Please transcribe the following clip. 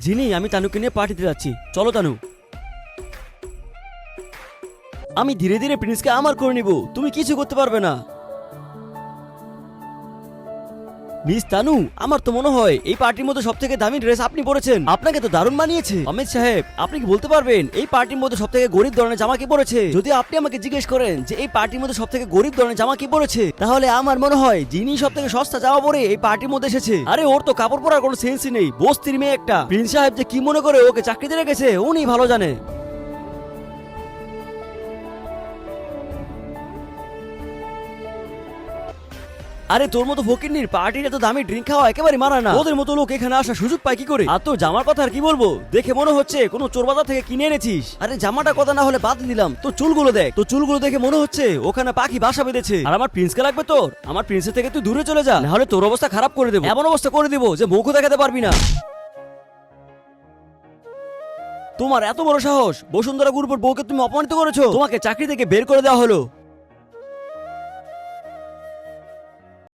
জিনি, আমি তানুকে নিয়ে পার্টিতে যাচ্ছি, চলো তানু। আমি ধীরে ধীরে প্রিন্সকে আমার করে নিব, তুমি কিছু করতে পারবে না। মিস তানু, আমার তো মনে হয় এই পার্টির মধ্যে সবথেকে দামি ড্রেস আপনি পরেছেন, আপনাকে তো দারুণ মানিয়েছে। অমিত সাহেব, আপনি কি বলতে পারবেন এই পার্টির মধ্যে সবথেকে গরিব ধরনের জামা কি পরেছে? যদি আপনি আমাকে জিজ্ঞেস করেন যে এই পার্টির মধ্যে সবথেকে গরিব ধরনের জামা কি পরেছে, তাহলে আমার মনে হয় যিনি সবথেকে সস্তা জামা পরে এই পার্টির মধ্যে এসেছে। আরে ওর তো কাপড় পরার কোনো সেন্সই নেই, বস্তির মেয়ে একটা। প্রিন্স সাহেব যে কি মনে করে ওকে চাকরিতে রেখেছে উনি ভালো জানে। আরে তোর মতো ফকিন্নির পার্টির এত দামি ড্রিঙ্ক খাওয়া একেবারে মানা না। ওদের মতো লোক এখানে আসার সুযোগ পায় কি করে? আর তোর জামার কথা আর কি বলবো, দেখে মনে হচ্ছে কোনো চোর বাজার থেকে কিনে এনেছিস। আরে জামাটা কথা না হলে বাদ দিলাম, তোর চুলগুলো দেখ, তোর চুলগুলো দেখে মনে হচ্ছে ওখানে পাখি বাসা বেঁধেছে। আর আমার প্রিন্সকে লাগবে তোর? আমার প্রিন্সের থেকে তুই দূরে চলে যা, নাহলে তোর অবস্থা খারাপ করে দেবো, এমন অবস্থা করে দেবো যে মুখও দেখাতে পারবি না। তোমার এত বড় সাহস, বসুন্ধরা গ্রুপের বউকে তুমি অপমানিত করেছো, তোমাকে চাকরি থেকে বের করে দেওয়া হলো।